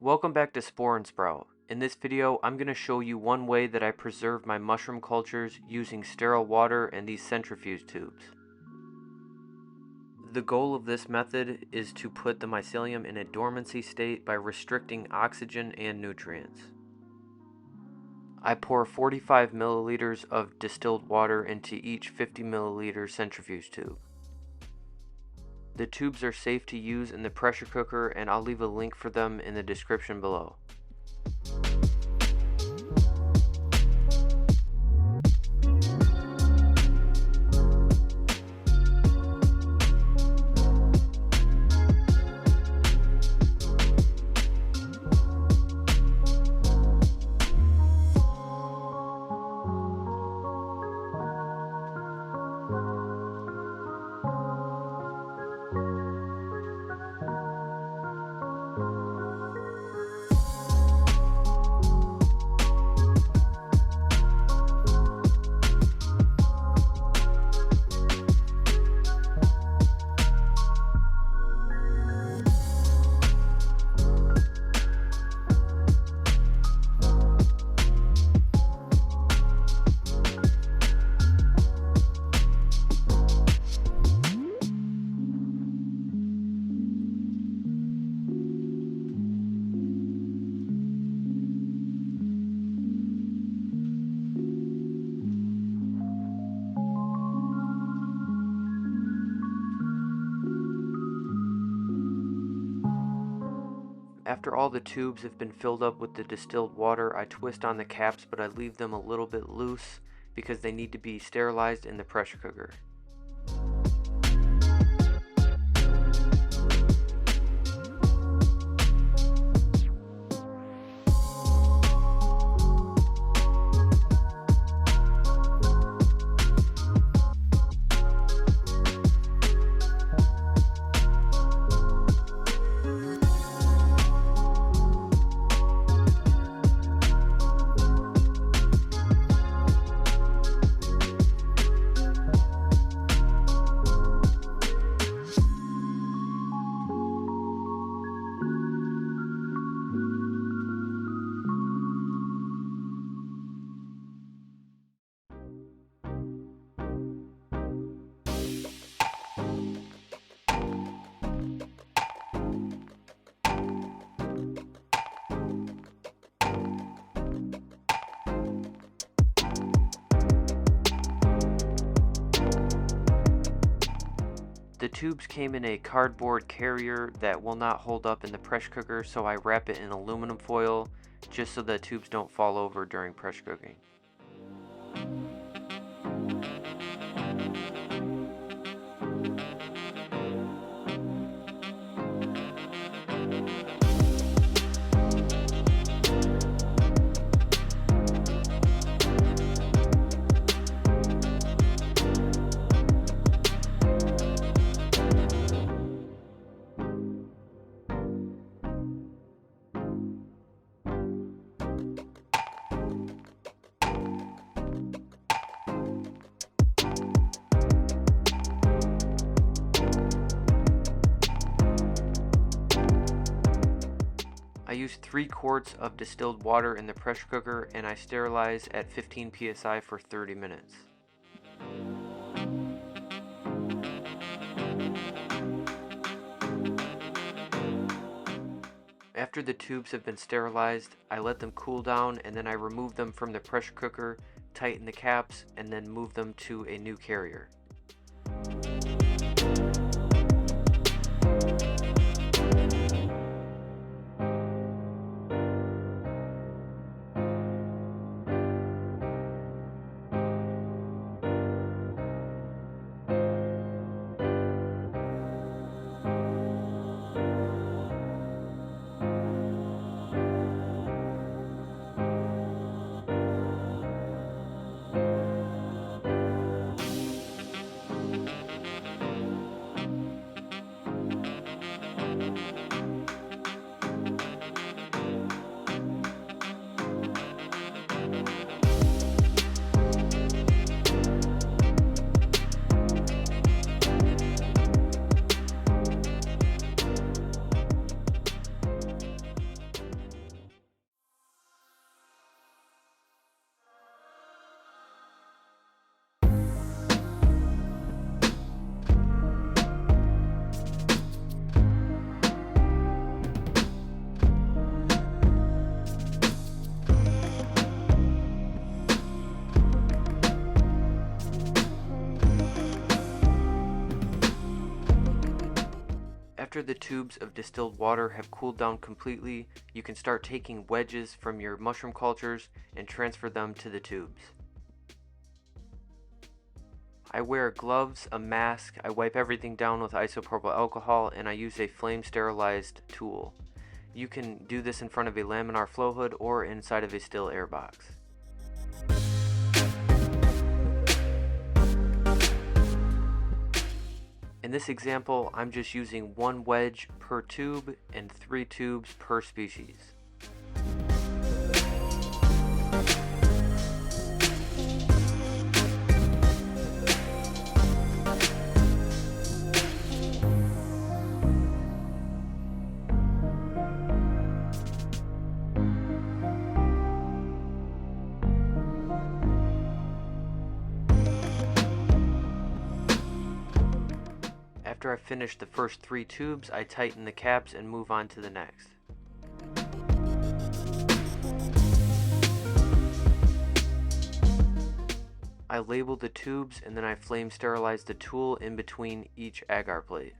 Welcome back to Spore and Sprout. In this video, I'm going to show you one way that I preserve my mushroom cultures using sterile water and these centrifuge tubes. The goal of this method is to put the mycelium in a dormancy state by restricting oxygen and nutrients. I pour 45 milliliters of distilled water into each 50 milliliter centrifuge tube. The tubes are safe to use in the pressure cooker, and I'll leave a link for them in the description below. After all the tubes have been filled up with the distilled water, I twist on the caps, but I leave them a little bit loose because they need to be sterilized in the pressure cooker. The tubes came in a cardboard carrier that will not hold up in the pressure cooker, so I wrap it in aluminum foil just so the tubes don't fall over during pressure cooking. I use 3 quarts of distilled water in the pressure cooker, and I sterilize at 15 psi for 30 minutes. After the tubes have been sterilized, I let them cool down, and then I remove them from the pressure cooker, tighten the caps, and then move them to a new carrier. After the tubes of distilled water have cooled down completely, you can start taking wedges from your mushroom cultures and transfer them to the tubes. I wear gloves, a mask, I wipe everything down with isopropyl alcohol, and I use a flame sterilized tool. You can do this in front of a laminar flow hood or inside of a still air box. In this example, I'm just using 1 wedge per tube and 3 tubes per species. After I finish the first 3 tubes, I tighten the caps and move on to the next. I label the tubes and then I flame sterilize the tool in between each agar plate.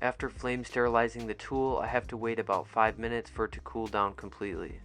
After flame sterilizing the tool, I have to wait about 5 minutes for it to cool down completely.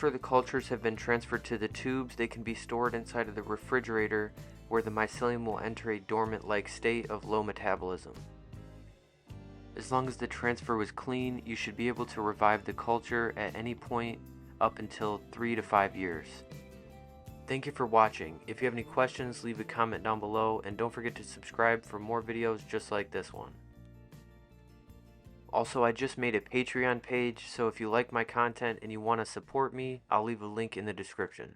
After the cultures have been transferred to the tubes, they can be stored inside of the refrigerator where the mycelium will enter a dormant-like state of low metabolism. As long as the transfer was clean, you should be able to revive the culture at any point up until 3 to 5 years. Thank you for watching. If you have any questions, leave a comment down below, and don't forget to subscribe for more videos just like this one. Also, I just made a Patreon page, so if you like my content and you want to support me, I'll leave a link in the description.